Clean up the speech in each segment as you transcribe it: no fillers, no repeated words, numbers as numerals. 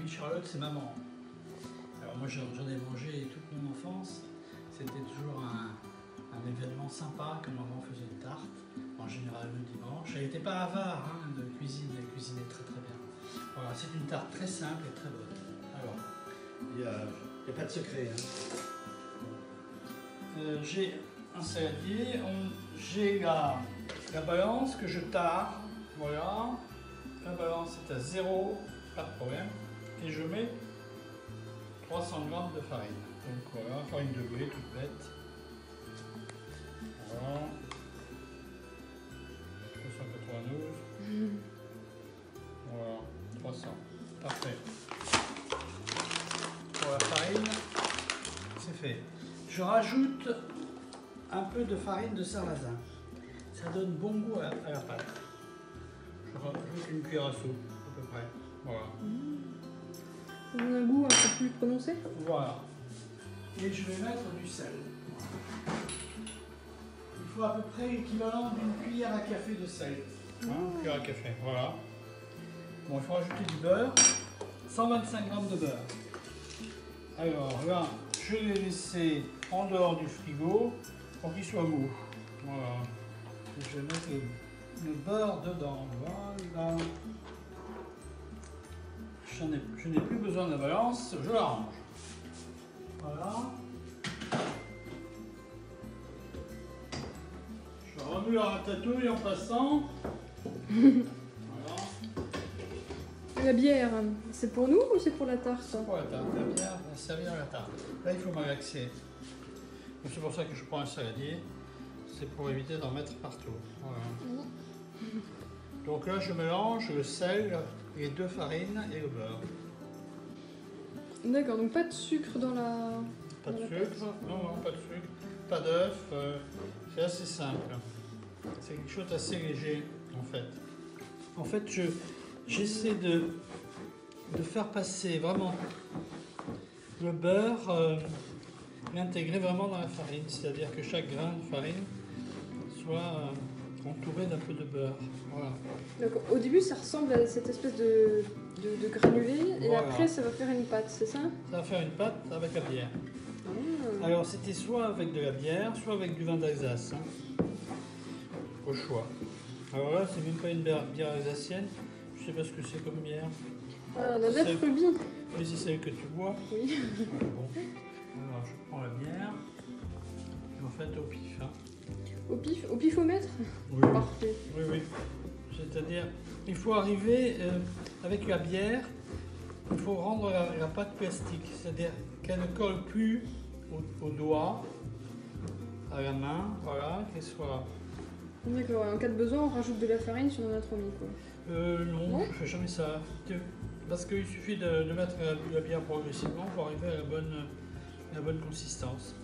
mamie Charlotte, c'est maman. Alors moi j'en ai mangé toute mon enfance. C'était toujours un événement sympa que maman faisait une tarte, en général le dimanche. Elle n'était pas avare hein, de cuisine, elle cuisinait très très bien. Voilà, c'est une tarte très simple et très bonne. Alors, il n'y a pas de secret. Hein. J'ai un saladier, j'ai la balance que je tare. Voilà, la balance est à 0, pas de problème. Et je mets 300 g de farine. Donc voilà, farine de blé toute bête. Voilà. 392. Voilà, 300. Parfait. Pour la farine, c'est fait. Je rajoute un peu de farine de sarrasin. Ça donne bon goût à la pâte. Je rajoute une cuillère à soupe, à peu près. Voilà. Ça donne un goût un peu plus prononcé. Voilà. Et je vais mettre du sel. Il faut à peu près l'équivalent d'une cuillère à café de sel. Hein, une cuillère à café, voilà. Bon, il faut rajouter du beurre. 125 g de beurre. Alors là, je l'ai laissé en dehors du frigo pour qu'il soit mou. Voilà. Et je vais mettre le beurre dedans. Voilà. Je n'ai plus besoin de la balance, je la range. Voilà. Je remue la ratatouille en passant. Voilà. La bière, c'est pour nous ou c'est pour la tarte? C'est pour la tarte. La bière va servir à la tarte. Là, il faut malaxer. C'est pour ça que je prends un saladier. C'est pour éviter d'en mettre partout. Voilà. Donc là, je mélange le sel, les deux farines et le beurre. D'accord, donc pas de sucre dans la... Pas de sucre, non, pas de sucre, pas d'œuf, c'est assez simple. C'est quelque chose d'assez léger en fait. En fait, j'essaie de faire passer vraiment le beurre, l'intégrer vraiment dans la farine, c'est-à-dire que chaque grain de farine soit entouré d'un peu de beurre. Voilà. Donc au début ça ressemble à cette espèce de granulé et Voilà. après ça va faire une pâte, c'est ça? Ça va faire une pâte avec la bière. Ah. Alors c'était soit avec de la bière, soit avec du vin d'Alsace. Hein. Au choix. Alors là, c'est même pas une bière alsacienne. Je sais pas ce que c'est comme bière. Ah, la Neuf Rubis. Oui, c'est celle que tu bois. Oui. Bon. Alors je prends la bière. Et en fait au pif. Hein. Au pifomètre? Oui, Parfait. oui, oui. C'est-à-dire, il faut arriver avec la bière, il faut rendre la pâte plastique. C'est-à-dire qu'elle ne colle plus au doigt, à la main, voilà, qu'elle soit... D'accord, en cas de besoin on rajoute de la farine si on en a trop mis quoi. Non, je fais jamais ça. Parce qu'il suffit de mettre la bière progressivement pour arriver à la bonne consistance.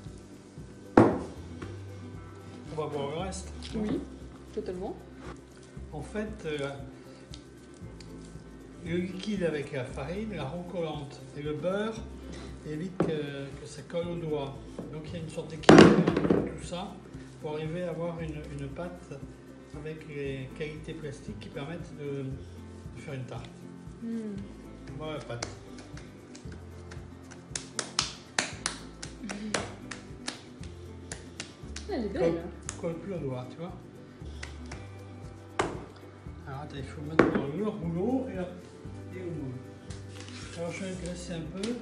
On va voir le reste. Oui, totalement. En fait, le liquide avec la farine, la recollante et le beurre évite que ça colle au doigt. Donc il y a une sorte d'équilibre entre tout ça pour arriver à avoir une pâte avec les qualités plastiques qui permettent de faire une tarte. Voilà la pâte. Elle est belle. Colle plus au doigt, tu vois. Alors attends, il faut mettre dans le rouleau et au moule. Alors je vais graisser un peu.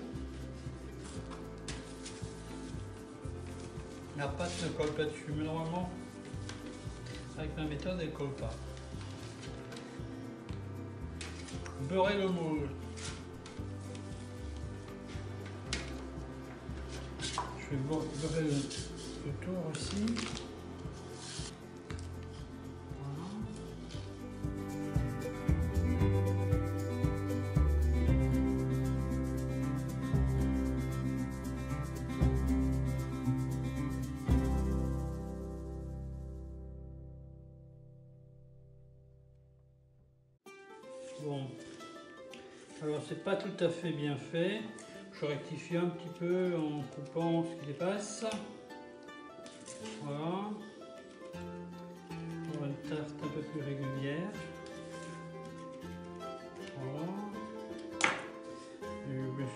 La pâte ne colle pas dessus, mais normalement, avec ma méthode, elle ne colle pas. Beurrer le moule. Je vais beurrer le tour aussi. Bon, alors c'est pas tout à fait bien fait. Je rectifie un petit peu en coupant ce qui dépasse. Voilà. On va une tarte un peu plus régulière. Voilà.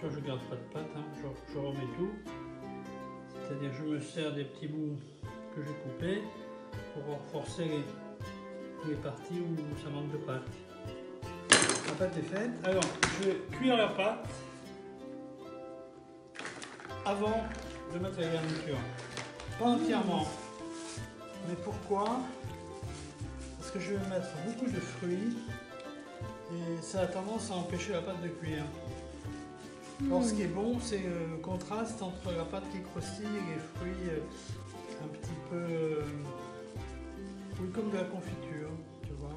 sûr, je garde pas de pâte, hein. Je remets tout. C'est-à-dire, je me sers des petits bouts que j'ai coupés pour renforcer les parties où ça manque de pâte. La pâte est faite. Alors, je vais cuire la pâte avant de mettre la garniture. Pas entièrement. Mais pourquoi? Parce que je vais mettre beaucoup de fruits et ça a tendance à empêcher la pâte de cuire. Alors, ce qui est bon, c'est le contraste entre la pâte qui croustille et les fruits un petit peu oui, comme de la confiture, tu vois.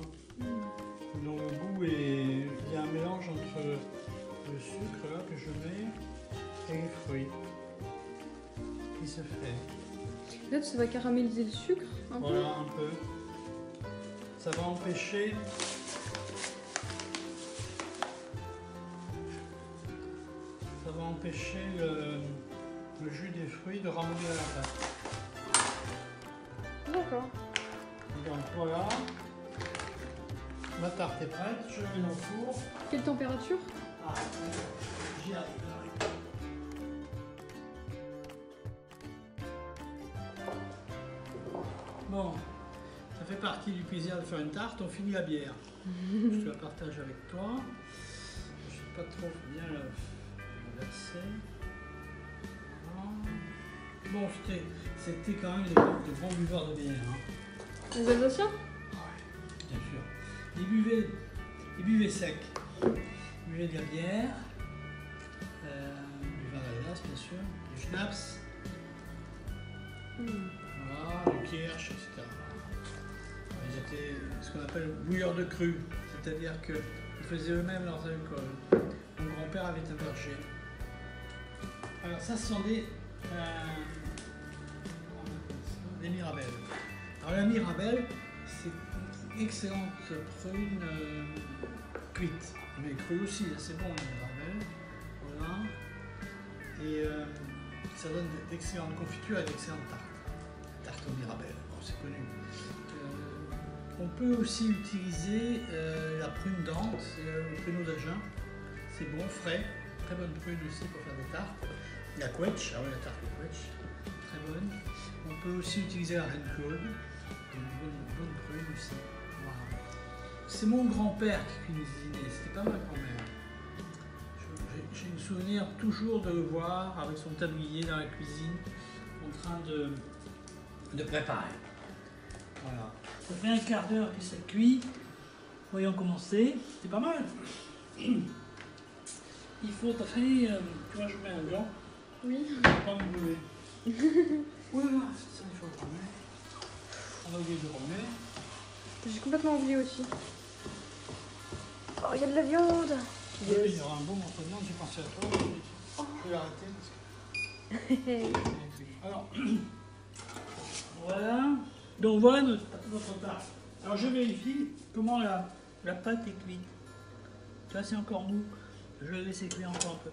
Dont le goût est. Il y a un mélange entre le sucre là, que je mets et les fruits qui se fait. Là, ça va caraméliser le sucre un peu. Voilà, un peu. Ça va empêcher. Ça va empêcher le jus des fruits de ramollir la pâte. D'accord. Donc voilà. Ma tarte est prête, je la mets dans le four. Quelle température? Ah, j'y arrive. Bon, ça fait partie du plaisir de faire une tarte, on finit la bière. Je te la partage avec toi. Je ne sais pas trop bien la verser. Voilà. Bon, c'était quand même des bons buveurs de bière. Hein. Les Alsaciens? Ouais, bien sûr. Ils buvaient sec. Ils buvaient de la bière, du vin d'Alsace bien sûr, du schnapps, voilà, du kirsch, etc. Ils étaient ce qu'on appelle bouilleurs de cru, c'est-à-dire qu'ils faisaient eux-mêmes leurs alcools. Mon grand-père avait un verger. Alors ça, ce sont des mirabelles. Alors la mirabelle, c'est une excellente prune cuite, mais crue aussi, c'est bon la mirabelle. Voilà. Et ça donne d'excellentes confitures et d'excellentes tartes. Tarte aux mirabelles, bon, c'est connu. On peut aussi utiliser la prune d'Ante, c'est le pruneau d'Agen. C'est bon, frais, très bonne prune aussi pour faire des tartes. La quetch, ah oui, la tarte au quetch, très bonne. On peut aussi utiliser la reine Claude, une bonne prune aussi. Voilà. C'est mon grand-père qui cuisinait, c'était pas ma grand-mère. J'ai le souvenir toujours de le voir avec son tablier dans la cuisine en train de préparer. Voilà. Ça fait un quart d'heure que c'est cuit. Voyons commencer. C'est pas mal. Il faudrait, tu vois, je mets un gant. Oui. Pas me brûler. Voilà, ça il faut le remettre. On a oublié de remettre. J'ai complètement oublié aussi. Oh, il y a de la viande. Oui, il y aura un bon morceau de viande, j'ai pensé à toi. Je vais l'arrêter parce que. Alors, voilà. Donc voilà notre tarte. Alors je vérifie comment la pâte est cuite. Tu vois, c'est encore mou. Je vais laisser cuire encore un peu.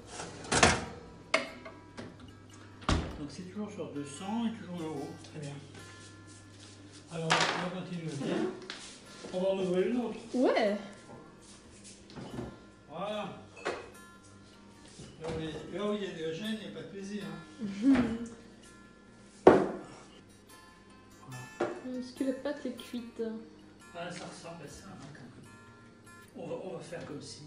Donc c'est toujours sur 200 et toujours le haut. Très bien. Alors on va continuer le bien. On va en ouvrir une autre. Ouais. Voilà. Là où il y a de la gêne, il n'y a pas de plaisir. Hein. Est-ce que la pâte est cuite? Ah, ça ressemble à ça. Hein, on va faire comme si.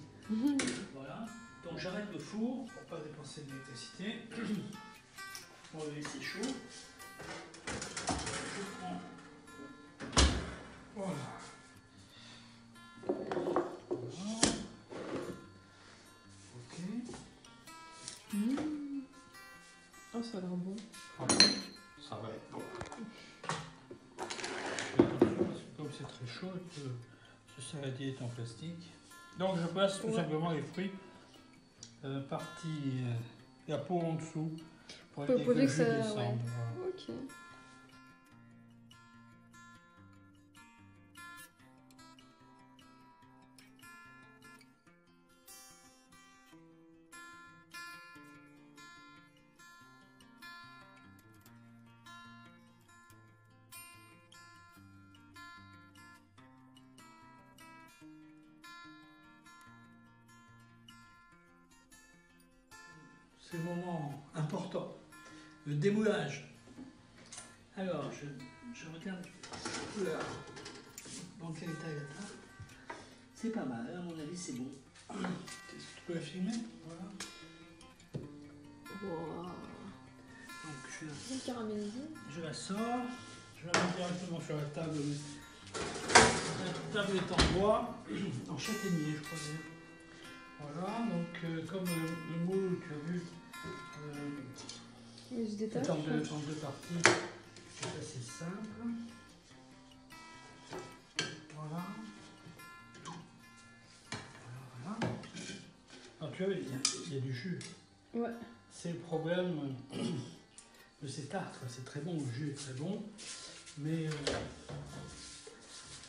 Voilà. Donc j'arrête le four pour ne pas dépenser de l'électricité. On va le laisser chaud. Je prends. Voilà. Voilà. Ok. Oh, ça a l'air bon. Ça va être bon. Je fais attention parce que comme c'est très chaud, ce saladier est en plastique. Donc je passe tout simplement les fruits partie la peau en dessous pour éviter que le jus descende. Ouais. Voilà. Ok. c'est le moment important, le démoulage. Alors, je regarde là, dans quel état il est. C'est pas mal, à mon avis, c'est bon. Tu peux la filmer? Voilà. Wow. Donc, Bien caramélisé. je la sors, je la mets directement sur la table. La table est en bois, en châtaignier, je crois bien. Voilà, donc comme le moule, tu as vu, Il se détache. c'est en deux parties, c'est assez simple. Voilà. Voilà. Alors tu vois, il y a du jus. Ouais. C'est le problème de ces tartes, c'est très bon, le jus est très bon, mais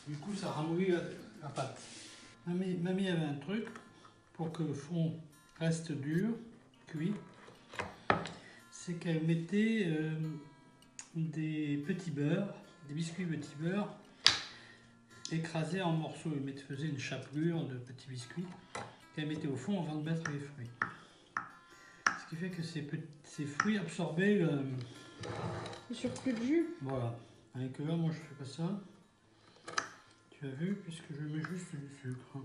du coup ça ramollit la pâte. Mamie avait un truc pour que le fond reste dur, cuit, c'est qu'elle mettait des petits beurres, des biscuits petits beurre écrasés en morceaux. Elle faisait une chapelure de petits biscuits qu'elle mettait au fond avant de mettre les fruits. Ce qui fait que ces fruits absorbaient le surplus de jus. Voilà. Avec là, moi je fais pas ça. Tu as vu, puisque je mets juste du sucre.